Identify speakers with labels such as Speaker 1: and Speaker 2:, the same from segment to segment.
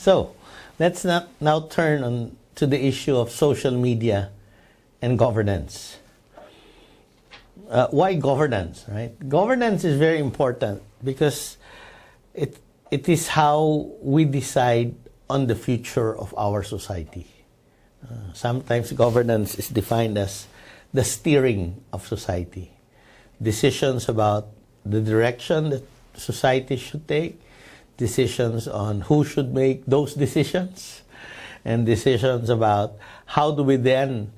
Speaker 1: So, let's now turn on to the issue of social media and governance. Why governance, right? Governance is very important because it is how we decide on the future of our society. Sometimes governance is defined as the steering of society. Decisions about the direction that society should take, decisions on who should make those decisions, and decisions about how do we then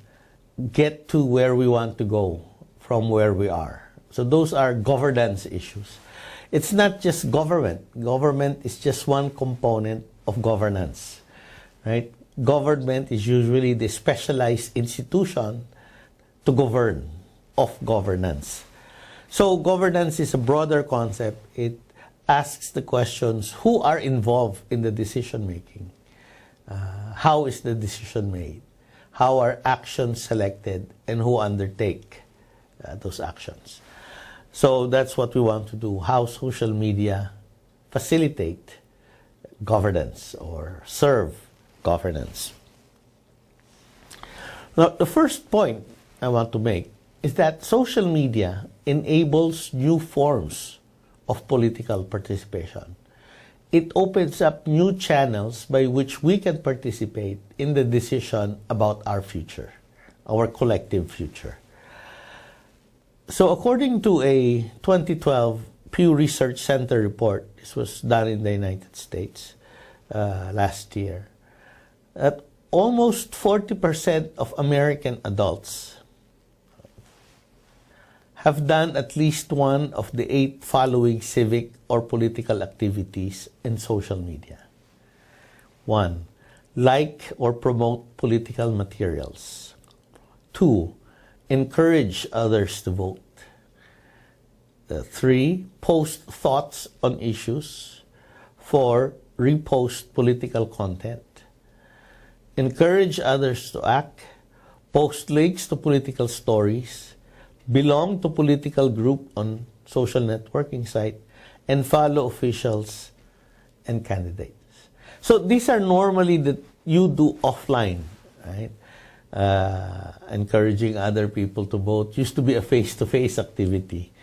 Speaker 1: get to where we want to go from where we are. So those are governance issues. It's not just government. Government is just one component of governance, right? Government is usually the specialized institution to govern, of governance. So governance is a broader concept. It asks the questions, who are involved in the decision making? How is the decision made? How are actions selected, and who undertake those actions? So that's what we want to do, how social media facilitate governance or serve governance. Now, the first point I want to make is that social media enables new forms of political participation. It opens up new channels by which we can participate in the decision about our future, our collective future. So according to a 2012 Pew Research Center report, this was done in the United States last year, that almost 40% of American adults have done at least one of the 8 following civic or political activities in social media. 1. Like or promote political materials. 2. Encourage others to vote. 3. Post thoughts on issues. 4. Repost political content. Encourage others to act. Post links to political stories. Belong to political group on social networking site, and follow officials and candidates. So these are normally that you do offline, right? Encouraging other people to vote used to be a face-to-face activity.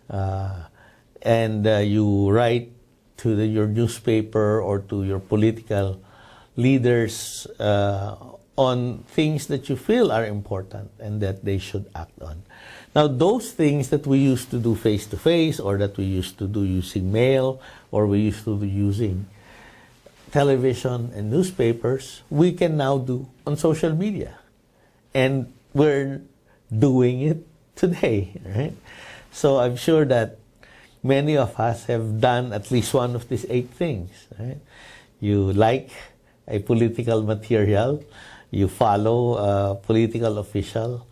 Speaker 1: And you write to your newspaper or to your political leaders on things that you feel are important and that they should act on. Now, those things that we used to do face-to-face, or that we used to do using mail, or we used to do using television and newspapers, we can now do on social media. And we're doing it today, right? So I'm sure that many of us have done at least one of these 8 things, right? You like a political material, you follow a political official,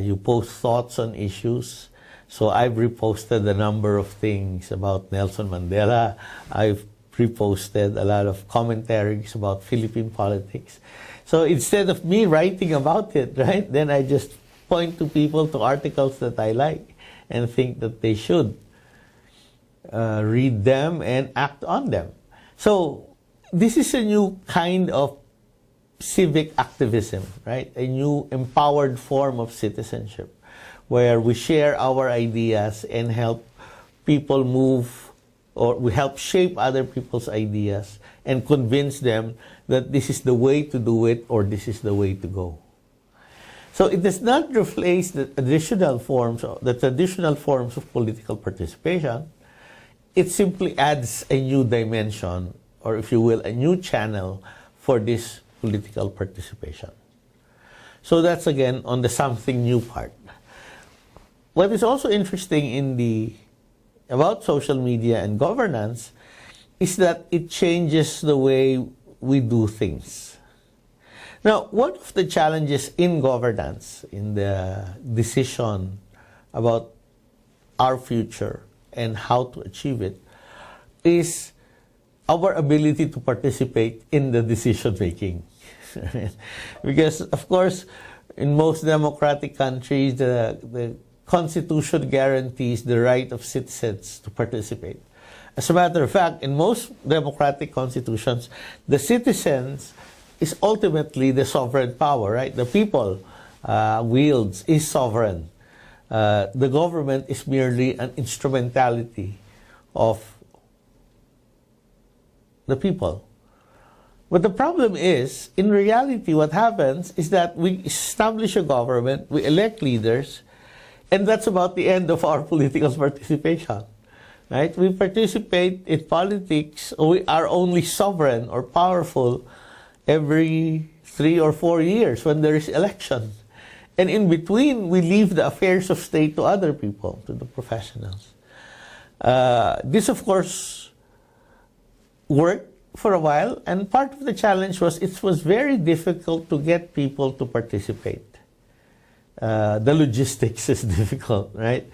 Speaker 1: you post thoughts on issues. So I've reposted a number of things about Nelson Mandela. I've reposted a lot of commentaries about Philippine politics. So instead of me writing about it, right, then I just point to people, to articles that I like and think that they should read them and act on them. So this is a new kind of civic activism, right? A new empowered form of citizenship where we share our ideas and help people move, or we help shape other people's ideas and convince them that this is the way to do it or this is the way to go. So it does not replace the traditional forms of political participation. It simply adds a new dimension, or if you will, a new channel for this political participation. So that's again on the something new part. What is also interesting about social media and governance is that it changes the way we do things. Now, one of the challenges in governance, in the decision about our future and how to achieve it, is our ability to participate in the decision making. Because, of course, in most democratic countries, the Constitution guarantees the right of citizens to participate. As a matter of fact, in most democratic constitutions, the citizens is ultimately the sovereign power, right? The people is sovereign. The government is merely an instrumentality of the people. But the problem is, in reality, what happens is that we establish a government, we elect leaders, and that's about the end of our political participation. Right? We participate in politics, or we are only sovereign or powerful every 3 or 4 years when there is election. And in between, we leave the affairs of state to other people, to the professionals. This, of course, worked for a while, and part of the challenge was it was very difficult to get people to participate. The logistics is difficult, right?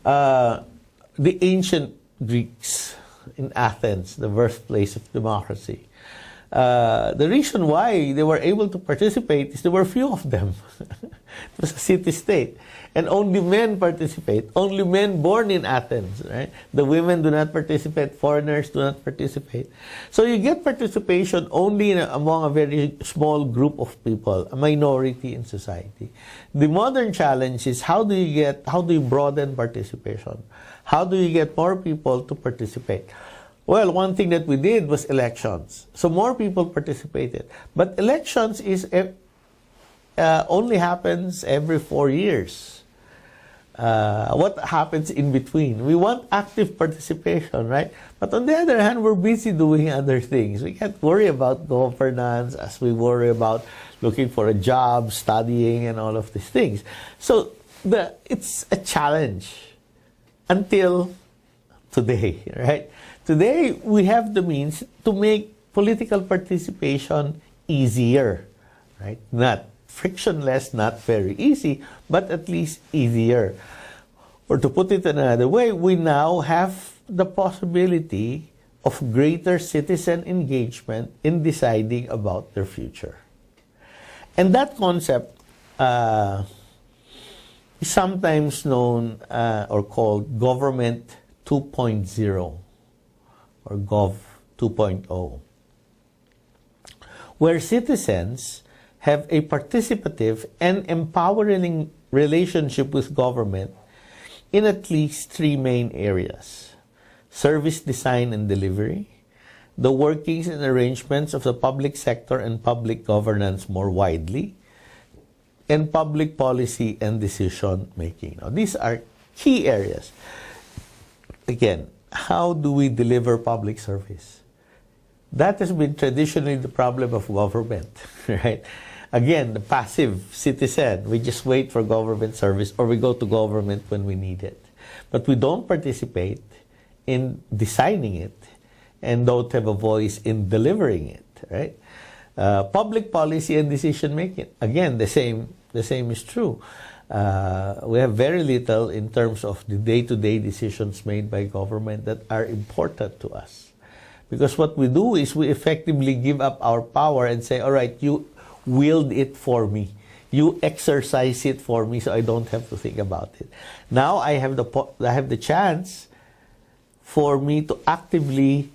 Speaker 1: The ancient Greeks in Athens, the birthplace of democracy, the reason why they were able to participate is there were few of them. It was a city-state. And only men participate. Only men born in Athens. Right? The women do not participate. Foreigners do not participate. So you get participation only among a very small group of people, a minority in society. The modern challenge is how do you broaden participation? How do you get more people to participate? Well, one thing that we did was elections. So more people participated. But elections only happens every 4 years. What happens in between? We want active participation, right? But on the other hand, we're busy doing other things. We can't worry about governance as we worry about looking for a job, studying, and all of these things. So it's a challenge until today, right? Today, we have the means to make political participation easier, right? Not frictionless, not very easy, but at least easier. Or to put it another way, we now have the possibility of greater citizen engagement in deciding about their future. And that concept is sometimes known or called Government 2.0 or Gov 2.0, where citizens have a participative and empowering relationship with government in at least 3 main areas: service design and delivery, the workings and arrangements of the public sector and public governance more widely, and public policy and decision making. Now, these are key areas. Again, how do we deliver public service? That has been traditionally the problem of government, right? Again, the passive citizen, we just wait for government service or we go to government when we need it. But we don't participate in designing it and don't have a voice in delivering it, right? Public policy and decision making, again, the same is true. We have very little in terms of the day-to-day decisions made by government that are important to us. Because what we do is we effectively give up our power and say, all right, you wield it for me. You exercise it for me so I don't have to think about it. Now I have the chance for me to actively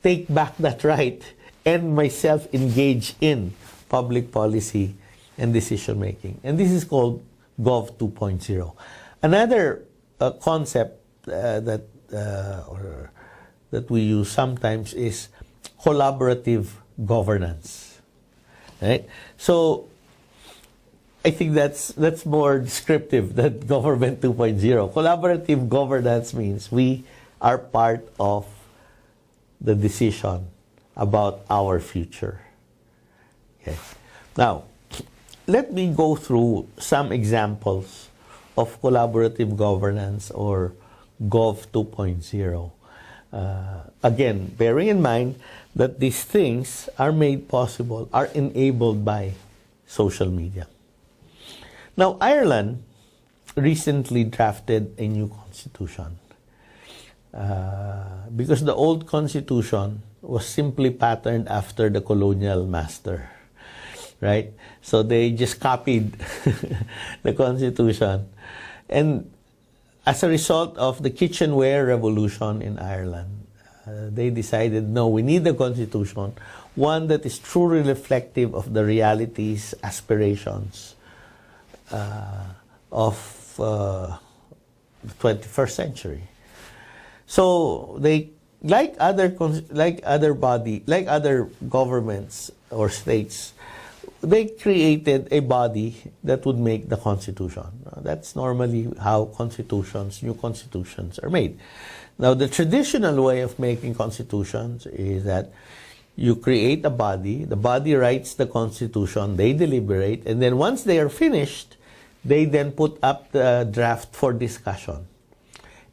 Speaker 1: take back that right and myself engage in public policy and decision making. And this is called Gov 2.0. Another concept that we use sometimes is collaborative governance. Right? So I think that's more descriptive than Government 2.0. Collaborative governance means we are part of the decision about our future. Okay. Now, let me go through some examples of collaborative governance or Gov 2.0. Again, bearing in mind that these things are made possible, are enabled by social media. Now, Ireland recently drafted a new constitution because the old constitution was simply patterned after the colonial master, right? So they just copied the constitution. And as a result of the kitchenware revolution in Ireland, They decided, no, we need a constitution, one that is truly reflective of the realities, aspirations of the 21st century. So they, like other governments or states, they created a body that would make the constitution. That's normally how new constitutions are made. Now, the traditional way of making constitutions is that you create a body, the body writes the constitution, they deliberate, and then once they are finished, they then put up the draft for discussion.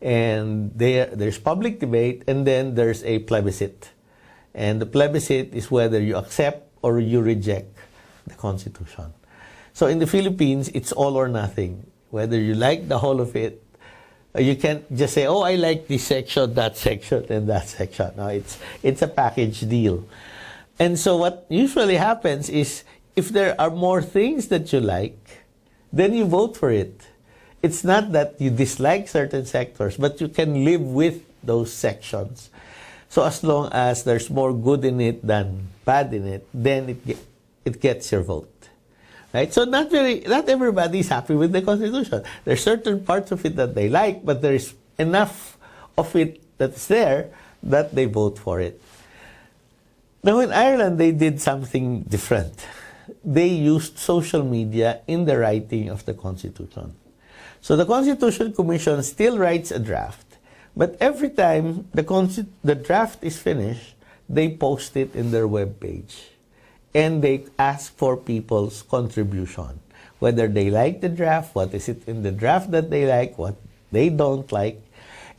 Speaker 1: And there's public debate, and then there's a plebiscite. And the plebiscite is whether you accept or you reject the constitution. So in the Philippines, it's all or nothing. Whether you like the whole of it, you can't just say, oh, I like this section, and that section. No, it's a package deal. And so what usually happens is, if there are more things that you like, then you vote for it. It's not that you dislike certain sectors, but you can live with those sections. So as long as there's more good in it than bad in it, then it gets your vote. Right? So not everybody is happy with the Constitution. There's certain parts of it that they like, but there's enough of it that's there that they vote for it. Now in Ireland, they did something different. They used social media in the writing of the Constitution. So the Constitution Commission still writes a draft, but every time the draft is finished, they post it in their web page. And they ask for people's contribution, whether they like the draft, what is it in the draft that they like, what they don't like.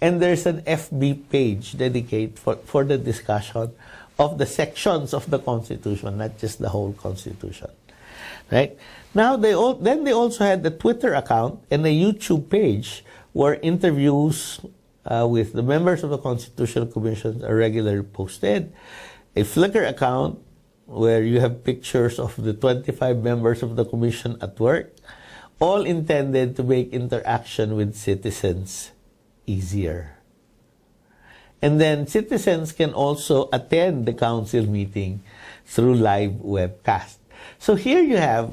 Speaker 1: And there's an FB page dedicated for the discussion of the sections of the Constitution, not just the whole Constitution. Right? Now, they also had a Twitter account and a YouTube page where interviews with the members of the Constitutional Commission are regularly posted, a Flickr account where you have pictures of the 25 members of the commission at work, all intended to make interaction with citizens easier. And then citizens can also attend the council meeting through live webcast. So here you have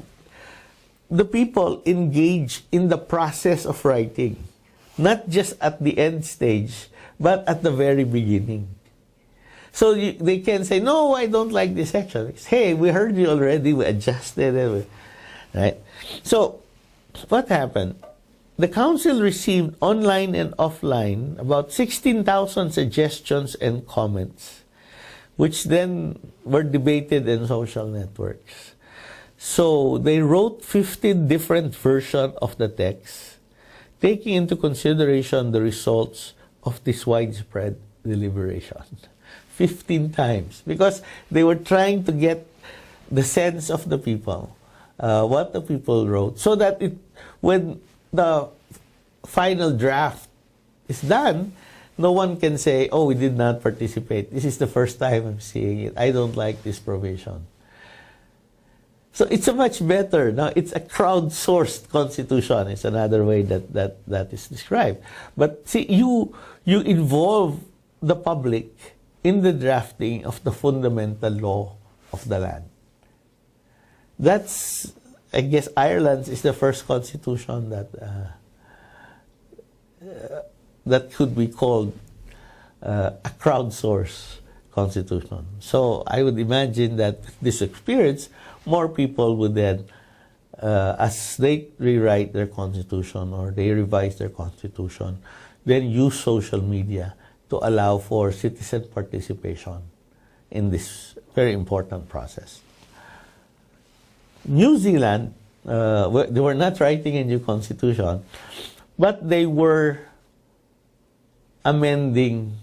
Speaker 1: the people engaged in the process of writing, not just at the end stage, but at the very beginning. So they can say, no, I don't like this section. It's, hey, we heard you already, we adjusted it. Right? So what happened? The council received online and offline about 16,000 suggestions and comments, which then were debated in social networks. So they wrote 15 different versions of the text, taking into consideration the results of this widespread deliberation. 15 times, because they were trying to get the sense of the people, what the people wrote, so that when the final draft is done, no one can say, oh, we did not participate. This is the first time I'm seeing it. I don't like this provision. So it's a much better. Now, it's a crowdsourced constitution. It's another way that is described. But see, you involve the public in the drafting of the fundamental law of the land. That's, I guess, Ireland's is the first constitution that could be called a crowdsourced constitution. So I would imagine that this experience, more people would then, as they rewrite their constitution or they revise their constitution, then use social media to allow for citizen participation in this very important process. New Zealand, they were not writing a new constitution, but they were amending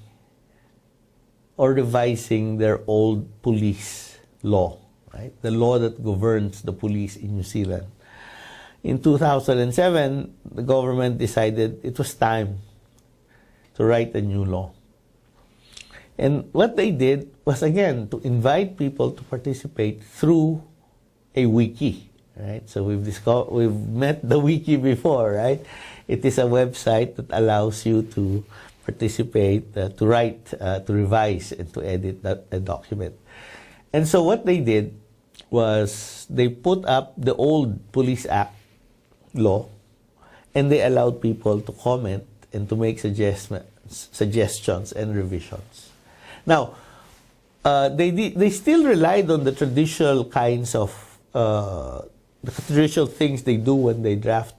Speaker 1: or revising their old police law, right? The law that governs the police in New Zealand. In 2007, the government decided it was time to write a new law. And what they did was, again, to invite people to participate through a wiki, right? So we've met the wiki before, right? It is a website that allows you to participate, to write, to revise, and to edit a document. And so what they did was they put up the old Police Act law, and they allowed people to comment and to make suggestions and revisions. Now, they still relied on the traditional kinds of the traditional things they do when they draft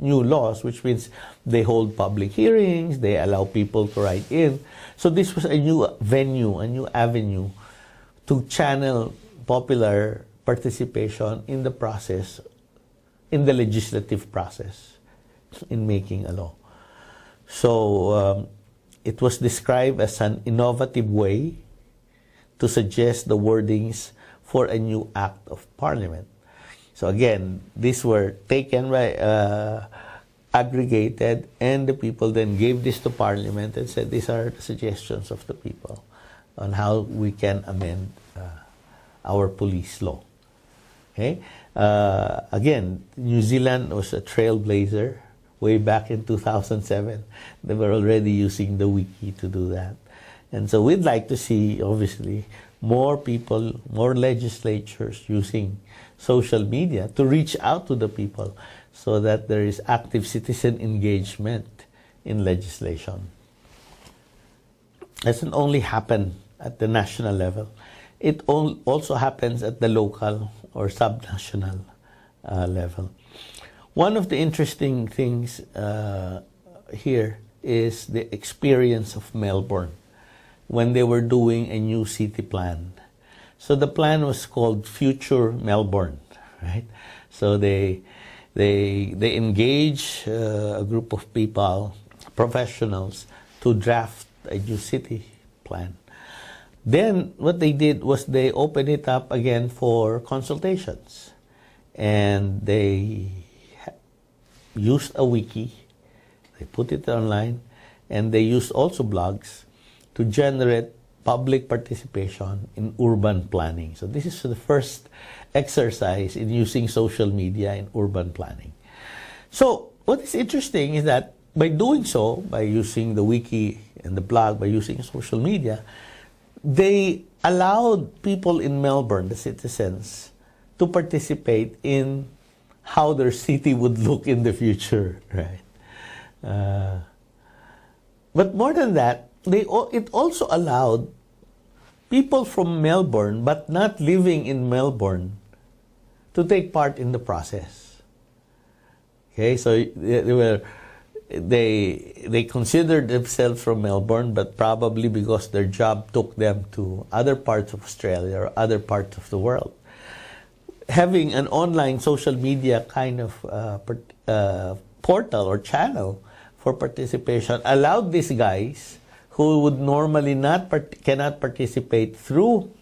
Speaker 1: new laws, which means they hold public hearings, they allow people to write in. So this was a new venue, a new avenue to channel popular participation in the process, in the legislative process, in making a law. So it was described as an innovative way to suggest the wordings for a new act of parliament. So again, these were taken by, aggregated, and the people then gave this to Parliament and said, these are the suggestions of the people on how we can amend our police law. Okay? Again, New Zealand was a trailblazer way back in 2007. They were already using the wiki to do that. And so we'd like to see, obviously, more people, more legislatures using social media to reach out to the people so that there is active citizen engagement in legislation. It doesn't only happen at the national level. It also happens at the local or subnational level. One of the interesting things here is the experience of Melbourne when they were doing a new city plan. So the plan was called Future Melbourne, right? So they engage a group of people, professionals, to draft a new city plan. Then what they did was they opened it up again for consultations. And they used a wiki, they put it online, and they used also blogs to generate public participation in urban planning. So this is the first exercise in using social media in urban planning. So what is interesting is that by doing so, by using the wiki and the blog, by using social media, they allowed people in Melbourne, the citizens, to participate in how their city would look in the future, right? But more than that, it also allowed people from Melbourne, but not living in Melbourne, to take part in the process. Okay, so they considered themselves from Melbourne, but probably because their job took them to other parts of Australia or other parts of the world. Having an online social media kind of portal or channel for participation allowed these guys who would normally cannot participate through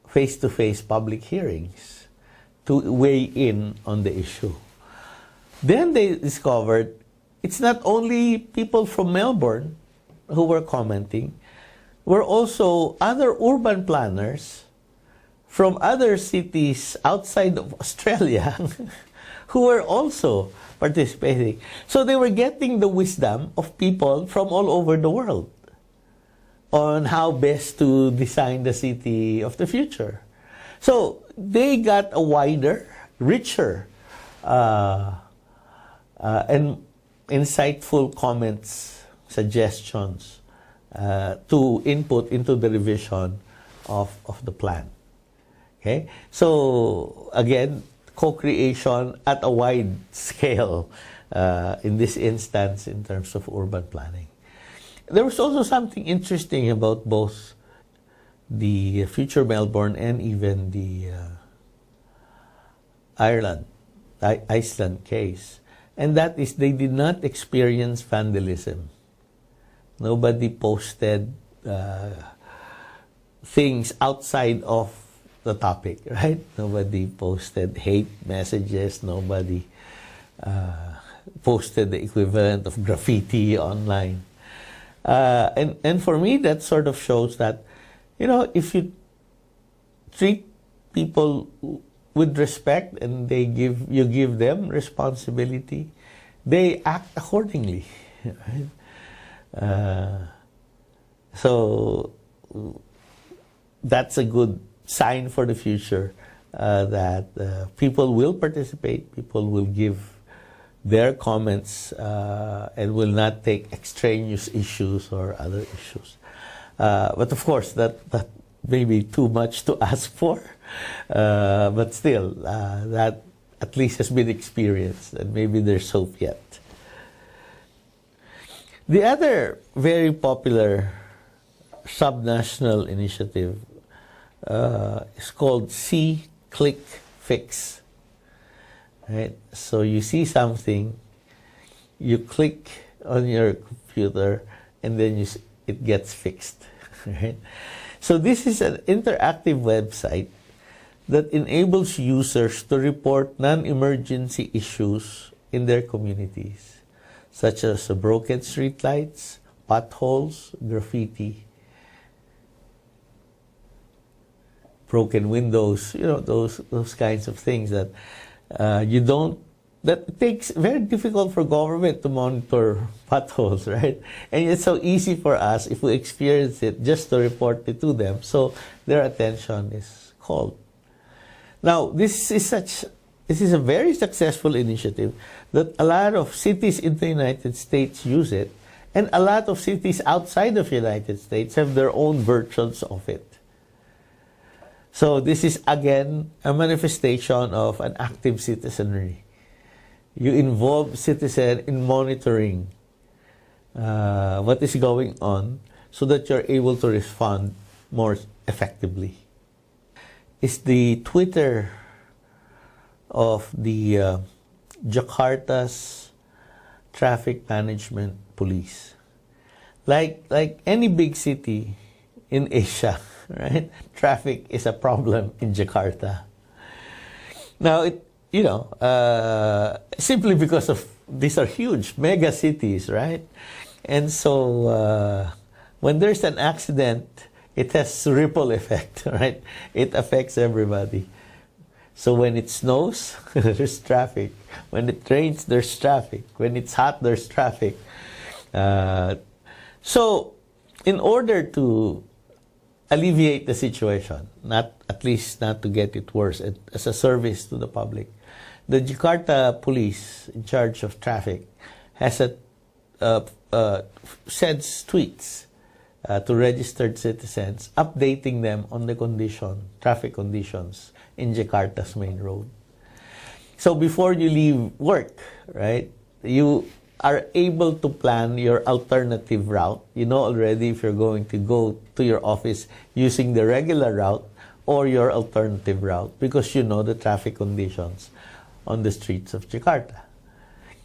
Speaker 1: face-to-face public hearings to weigh in on the issue. Then they discovered it's not only people from Melbourne who were commenting, were also other urban planners from other cities outside of Australia who were also participating. So they were getting the wisdom of people from all over the world on how best to design the city of the future. So they got a wider, richer, and insightful comments, suggestions to input into the revision of the plan. Okay? So again, co-creation at a wide scale in this instance in terms of urban planning. There was also something interesting about both the Future Melbourne and even the Iceland case, and that is they did not experience vandalism. Nobody posted things outside of the topic, right? Nobody posted hate messages. Nobody posted the equivalent of graffiti online. And for me, that sort of shows that, you know, if you treat people with respect and you give them responsibility, they act accordingly. Right? So that's a good sign for the future, that people will participate, people will give their comments, and will not take extraneous issues or other issues. But of course, that may be too much to ask for, but still, that at least has been experienced, and maybe there's hope yet. The other very popular subnational initiative is called See, Click, Fix. Right? So you see something, you click on your computer, and then it gets fixed. Right? So this is an interactive website that enables users to report non-emergency issues in their communities, such as broken streetlights, potholes, graffiti, broken windows, those kinds of things that that it takes very difficult for government to monitor potholes, right? And it's so easy for us, if we experience it, just to report it to them, so their attention is called. Now, this is a very successful initiative that a lot of cities in the United States use it, and a lot of cities outside of the United States have their own versions of it. So this is, again, a manifestation of an active citizenry. You involve citizen in monitoring what is going on, so that you're able to respond more effectively. It's the Twitter of the Jakarta's traffic management police. Like any big city in Asia, right? Traffic is a problem in Jakarta. Now, simply because of these are huge mega cities, right? And so when there's an accident, it has ripple effect, right? It affects everybody. So when it snows, there's traffic. When it rains, there's traffic. When it's hot, there's traffic. So in order to alleviate the situation, at least not to get it worse, as a service to the public, the Jakarta police in charge of traffic has sends tweets to registered citizens, updating them on the traffic conditions in Jakarta's main road. So before you leave work, right, you are able to plan your alternative route. You know already if you're going to go to your office using the regular route or your alternative route, because you know the traffic conditions on the streets of Jakarta.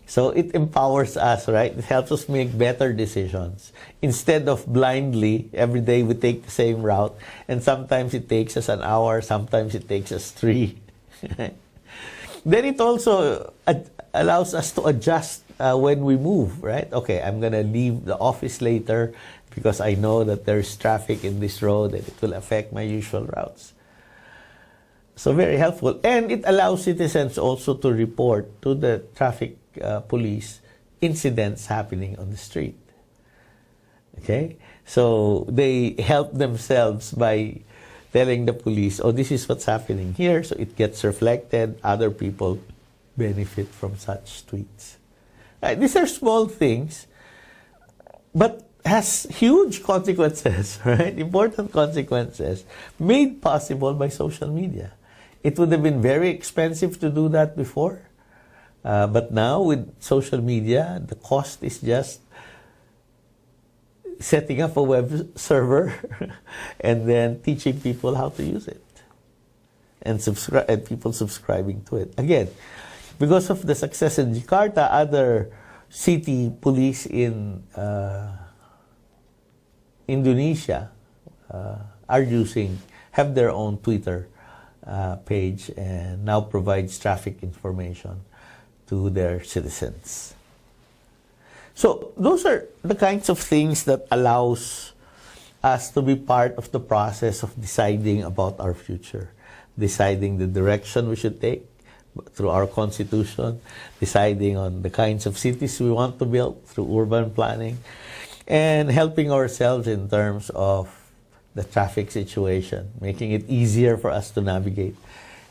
Speaker 1: So it empowers us, right? It helps us make better decisions. Instead of blindly, every day we take the same route, and sometimes it takes us an hour, sometimes it takes us 3. Then it also allows us to adjust when we move, right? Okay, I'm going to leave the office later because I know that there's traffic in this road and it will affect my usual routes. So very helpful. And it allows citizens also to report to the traffic police incidents happening on the street. Okay? So they help themselves by telling the police, oh, this is what's happening here, so it gets reflected. Other people benefit from such tweets. These are small things, but has huge consequences, right? Important consequences made possible by social media. It would have been very expensive to do that before. But now with social media, the cost is just setting up a web server and then teaching people how to use it, and people subscribing to it. Again, because of the success in Jakarta, other city police in Indonesia have their own Twitter page and now provides traffic information to their citizens. So those are the kinds of things that allows us to be part of the process of deciding about our future, deciding the direction we should take, through our constitution, deciding on the kinds of cities we want to build through urban planning, and helping ourselves in terms of the traffic situation, making it easier for us to navigate,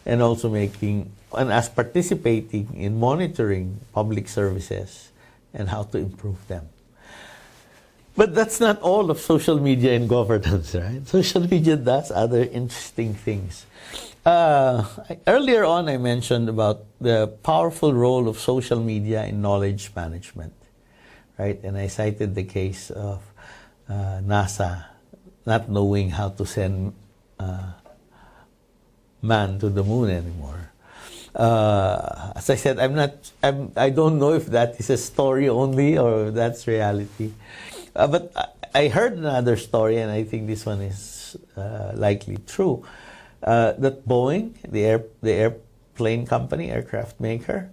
Speaker 1: and also making and us participating in monitoring public services and how to improve them. But that's not all of social media in governance, right? Social media does other interesting things. Earlier on, I mentioned about the powerful role of social media in knowledge management, right? And I cited the case of NASA not knowing how to send man to the moon anymore. As I said, I don't know if that is a story only or if that's reality. But I heard another story, and I think this one is likely true. That Boeing, the airplane company, aircraft maker,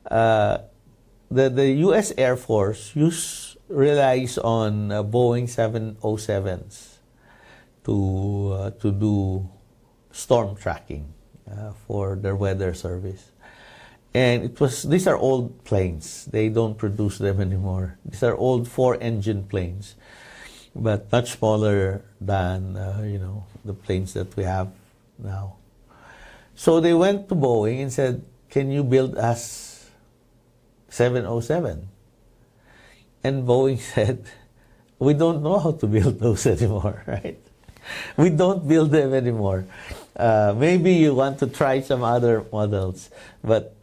Speaker 1: the U.S. Air Force relies on Boeing 707s to do storm tracking for their weather service. And these are old planes. They don't produce them anymore. These are old 4-engine planes, but much smaller than the planes that we have now. So they went to Boeing and said, "Can you build us 707?" And Boeing said, "We don't know how to build those anymore, right? We don't build them anymore. Maybe you want to try some other models, but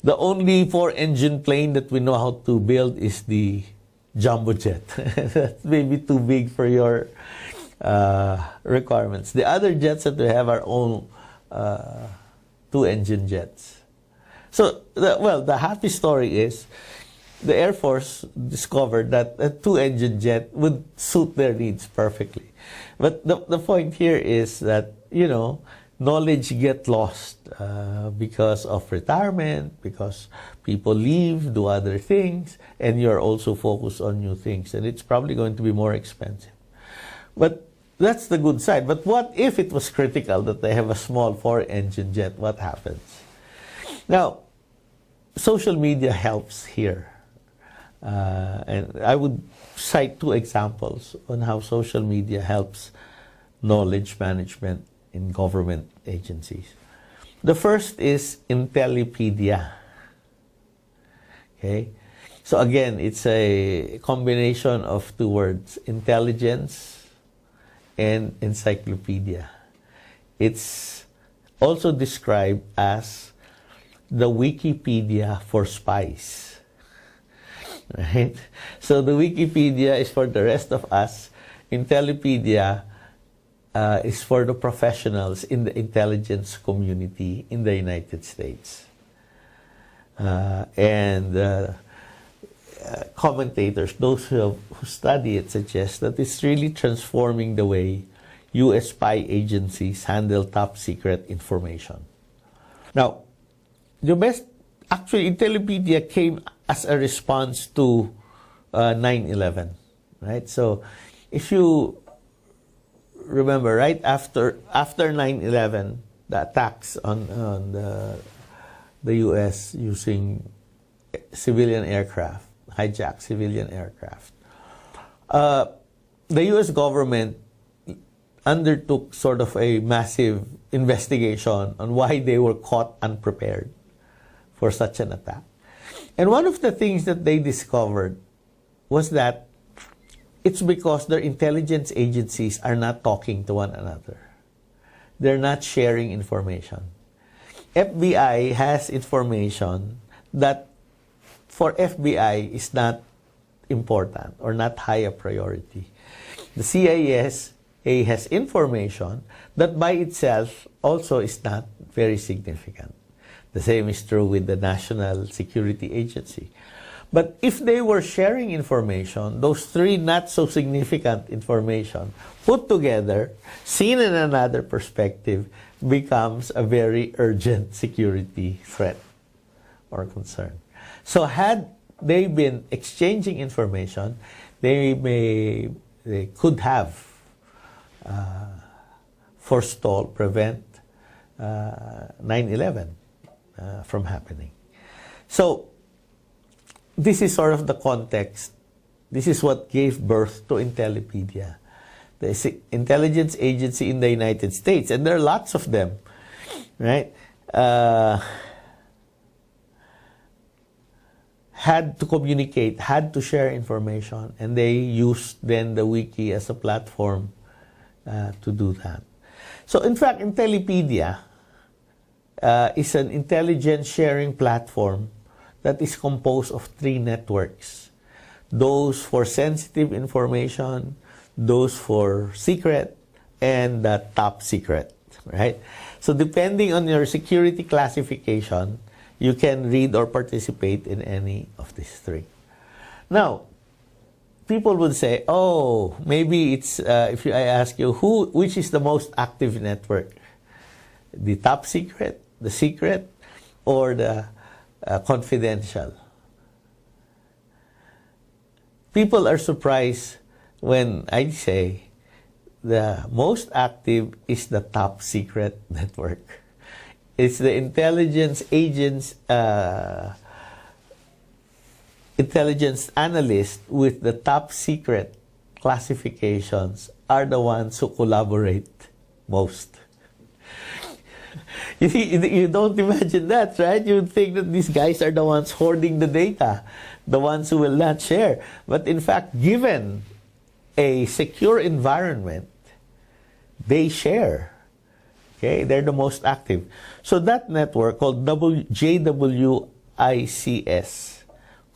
Speaker 1: the only 4-engine plane that we know how to build is the jumbo jet. That's maybe too big for your requirements. The other jets that we have are all 2-engine jets." So, the happy story is the Air Force discovered that a 2-engine jet would suit their needs perfectly. But the point here is that, knowledge get lost because of retirement, because people leave, do other things, and you're also focused on new things. And it's probably going to be more expensive. But that's the good side. But what if it was critical that they have a small 4-engine jet? What happens? Now, social media helps here. And I would cite 2 examples on how social media helps knowledge management in government agencies. The first is Intellipedia. Okay? So again, it's a combination of 2 words, intelligence and encyclopedia. It's also described as the Wikipedia for spies. Right? So the Wikipedia is for the rest of us. Intellipedia is for the professionals in the intelligence community in the United States. Commentators, those who study it, suggest that it's really transforming the way U.S. spy agencies handle top secret information. Now, actually, Intellipedia came as a response to 9/11, right? So, if you remember, right after 9/11, the attacks on the U.S. using civilian aircraft, hijacked civilian aircraft, the U.S. government undertook sort of a massive investigation on why they were caught unprepared for such an attack. And one of the things that they discovered was that it's because their intelligence agencies are not talking to one another. They're not sharing information. FBI has information that for FBI is not important or not high a priority. The CIA has information that by itself also is not very significant. The same is true with the National Security Agency. But if they were sharing information, those 3 not so significant information put together, seen in another perspective, becomes a very urgent security threat or concern. So had they been exchanging information, they could have prevent 9/11. from happening. So this is sort of the context. This is what gave birth to Intellipedia, the intelligence agency in the United States, and there are lots of them, right? Had to communicate, had to share information, and they used then the wiki as a platform to do that. So in fact, Intellipedia is an intelligence sharing platform that is composed of 3 networks. Those for sensitive information, those for secret, and the top secret, right? So depending on your security classification, you can read or participate in any of these 3. Now, people would say, oh, maybe it's, if I ask you, which is the most active network? The top secret, the secret, or the confidential? People are surprised when I say the most active is the top secret network. It's the intelligence agents, intelligence analysts with the top secret classifications are the ones who collaborate most. You don't imagine that, right? You would think that these guys are the ones hoarding the data, the ones who will not share. But in fact, given a secure environment, they share. Okay, they're the most active. So that network called JWICS,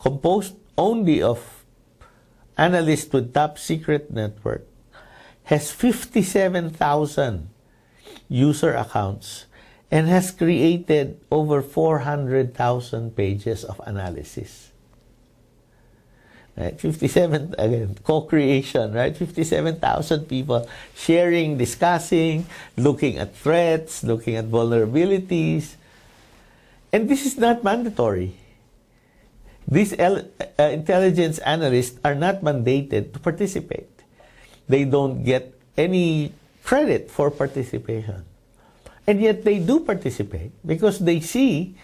Speaker 1: composed only of analysts with top secret network, has 57,000 user accounts and has created over 400,000 pages of analysis. Right? 57, again, co-creation, right? 57,000 people sharing, discussing, looking at threats, looking at vulnerabilities. And this is not mandatory. These intelligence analysts are not mandated to participate. They don't get any credit for participation. And yet they do participate because they see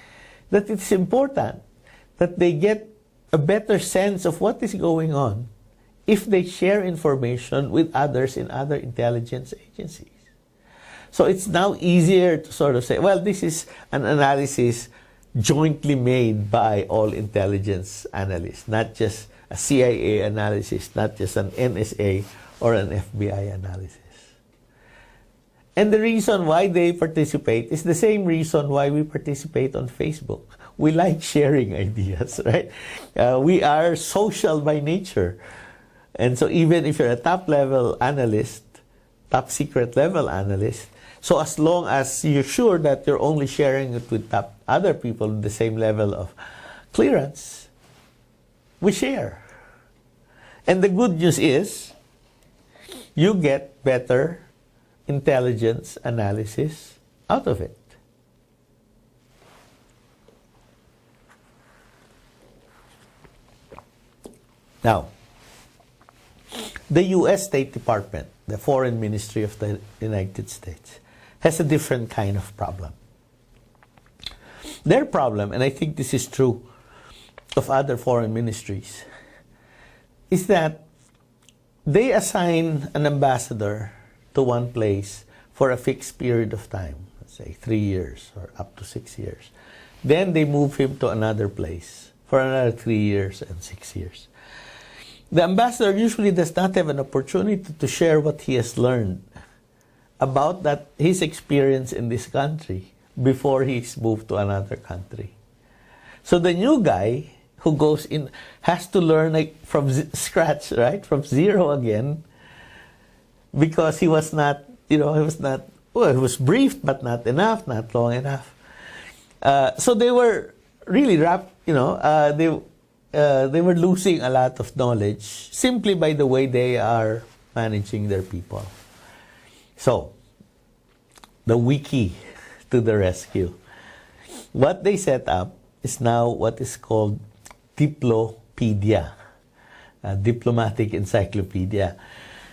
Speaker 1: that it's important that they get a better sense of what is going on if they share information with others in other intelligence agencies. So it's now easier to sort of say, well, this is an analysis jointly made by all intelligence analysts, not just a CIA analysis, not just an NSA or an FBI analysis. And the reason why they participate is the same reason why we participate on Facebook. We like sharing ideas, right? We are social by nature. And so even if you're a top-level analyst, top-secret level analyst, so as long as you're sure that you're only sharing it with other people with the same level of clearance, we share. And the good news is, you get better intelligence analysis out of it. Now, the U.S. State Department, the Foreign Ministry of the United States, has a different kind of problem. Their problem, and I think this is true of other foreign ministries, is that they assign an ambassador to one place for a fixed period of time, let's say 3 years or up to 6 years. Then they move him to another place for another 3 years and 6 years. The ambassador usually does not have an opportunity to share what he has learned about his experience in this country before he's moved to another country. So the new guy who goes in has to learn from scratch, right? From zero again, because he was not, he was briefed, but not enough, not long enough. So they were really they were losing a lot of knowledge simply by the way they are managing their people. So, the wiki to the rescue. What they set up is now what is called Diplopedia, a diplomatic encyclopedia.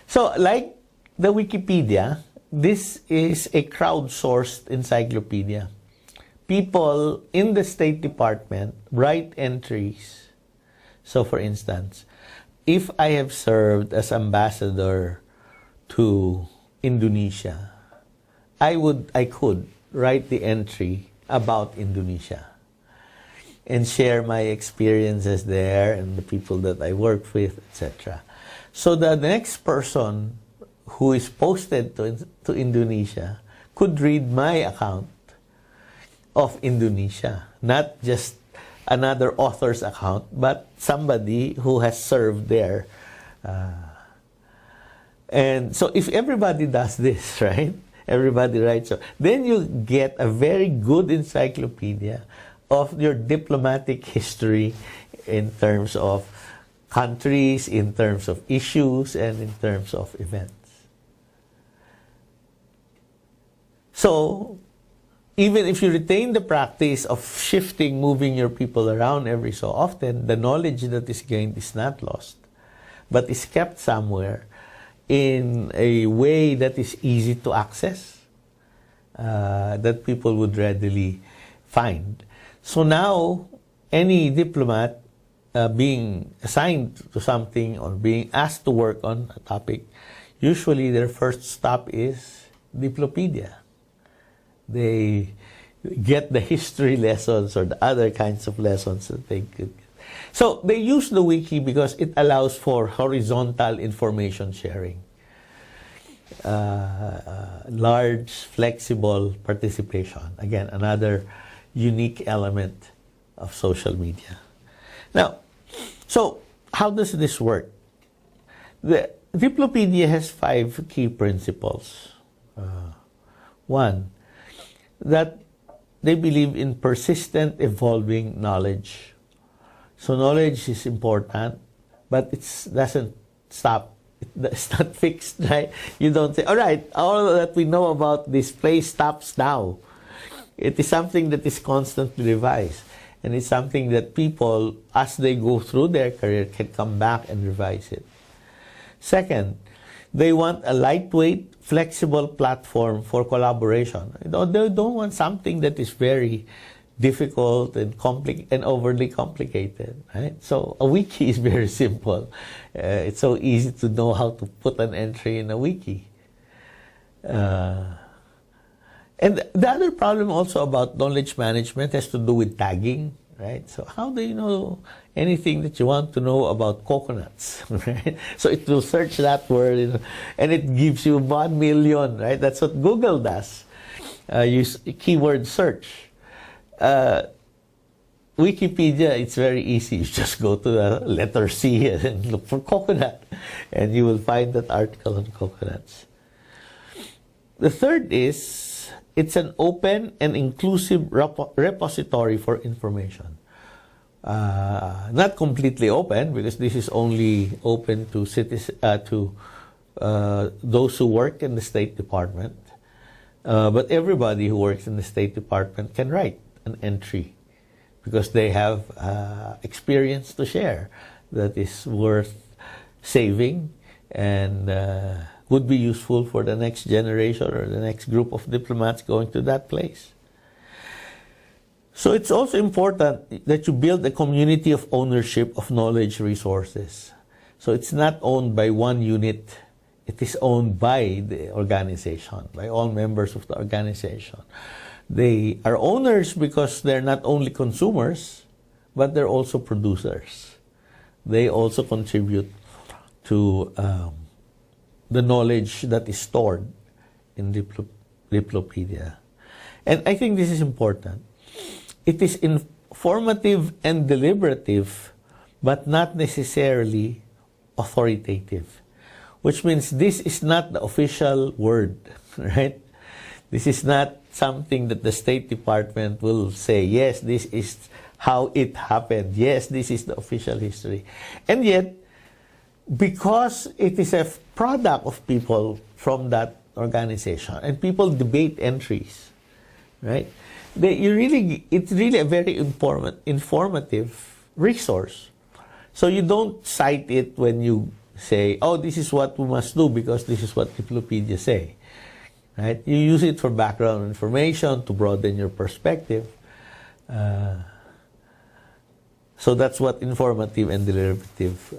Speaker 1: So, like the Wikipedia, this is a crowdsourced encyclopedia. people in the State Department write entries. So for instance, if I have served as ambassador to Indonesia, I could write the entry about Indonesia and share my experiences there and the people that I worked with, etc. So the next person who is posted to Indonesia could read my account of Indonesia, not just another author's account, but somebody who has served there. And so if everybody does this, right? Everybody writes so. Then you get a very good encyclopedia of your diplomatic history in terms of countries, in terms of issues, and in terms of events. So, even if you retain the practice of shifting, moving your people around every so often, the knowledge that is gained is not lost, but is kept somewhere in a way that is easy to access, that people would readily find. So now, any diplomat being assigned to something or being asked to work on a topic, usually their first stop is Diplopedia. They get the history lessons or the other kinds of lessons that they could. So they use the wiki because it allows for horizontal information sharing, large, flexible participation. Again, another unique element of social media. Now, so how does this work? The Diplopedia has 5 key principles. One, that they believe in persistent, evolving knowledge. So knowledge is important, but it doesn't stop. It's not fixed, right? You don't say, all right, all that we know about this place stops now. It is something that is constantly revised. And it's something that people, as they go through their career, can come back and revise it. Second, they want a lightweight, flexible platform for collaboration. They don't want something that is very difficult and overly complicated, right? So a wiki is very simple. It's so easy to know how to put an entry in a wiki. And the other problem also about knowledge management has to do with tagging, right? So how do you know anything that you want to know about coconuts, right? So it will search that word, and it gives you 1 million, right? That's what Google does. Use keyword search. Wikipedia, it's very easy. You just go to the letter C and look for coconut, and you will find that article on coconuts. The third is, it's an open and inclusive repository for information. Not completely open, because this is only open to those who work in the State Department. But everybody who works in the State Department can write an entry, because they have experience to share that is worth saving and would be useful for the next generation or the next group of diplomats going to that place. So it's also important that you build a community of ownership of knowledge resources. So it's not owned by one unit. It is owned by the organization, by all members of the organization. They are owners because they're not only consumers, but they're also producers. They also contribute to the knowledge that is stored in Diplopedia. And I think this is important. It is informative and deliberative, but not necessarily authoritative, which means this is not the official word, right? This is not something that the State Department will say, yes, this is how it happened. Yes, this is the official history. And yet, because it is a product of people from that organization, and people debate entries, right? It's really a very informative resource. So you don't cite it when you say, oh, this is what we must do because this is what Diplopedia say, right? You use it for background information to broaden your perspective. So that's what informative and deliberative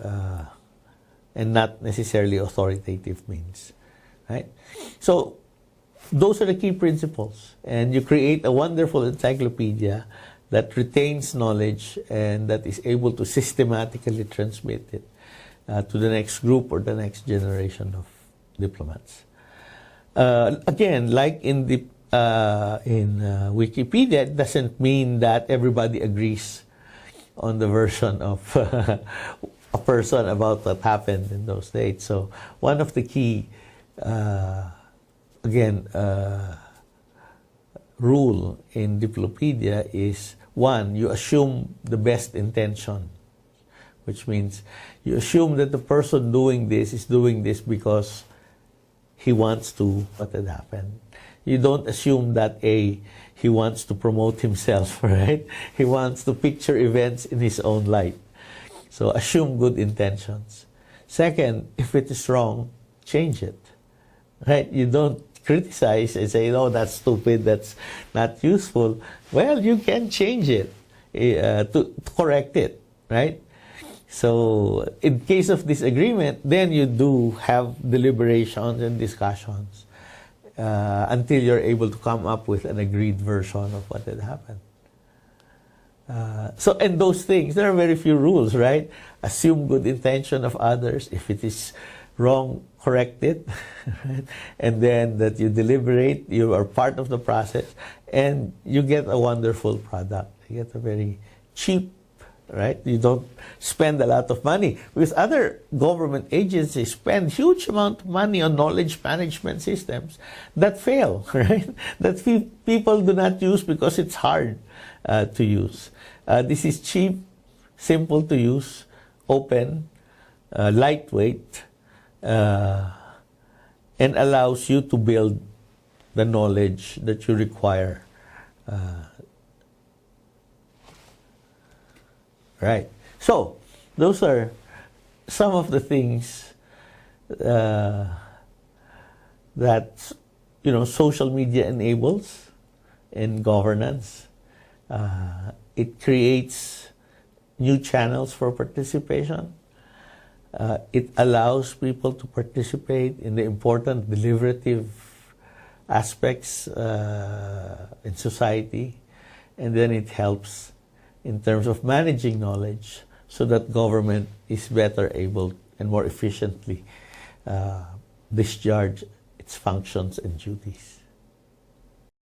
Speaker 1: and not necessarily authoritative means, right? So those are the key principles, and you create a wonderful encyclopedia that retains knowledge and that is able to systematically transmit it to the next group or the next generation of diplomats. Again, like in the Wikipedia, it doesn't mean that everybody agrees on the version of a person about what happened in those dates. So one of the key, rule in Diplopedia is, one, you assume the best intention, which means you assume that the person doing this is doing this because he wants to what had happened. You don't assume that he wants to promote himself, right? He wants to picture events in his own light. So assume good intentions. Second, if it is wrong, change it, right? You don't criticize and say, "Oh, that's stupid, that's not useful." Well, you can change it to correct it, right? So in case of disagreement, then you do have deliberations and discussions until you're able to come up with an agreed version of what had happened. And those things, there are very few rules, right? Assume good intention of others. If it is wrong, correct it. Right? And then that you deliberate, you are part of the process, and you get a wonderful product. You get a very cheap, right? You don't spend a lot of money. Because other government agencies spend huge amount of money on knowledge management systems that fail, right? That people do not use because it's hard to use. This is cheap, simple to use, open, lightweight, and allows you to build the knowledge that you require. Right. So those are some of the things that social media enables in governance. It creates new channels for participation. It allows people to participate in the important deliberative aspects in society, and then it helps in terms of managing knowledge so that government is better able and more efficiently discharge its functions and duties.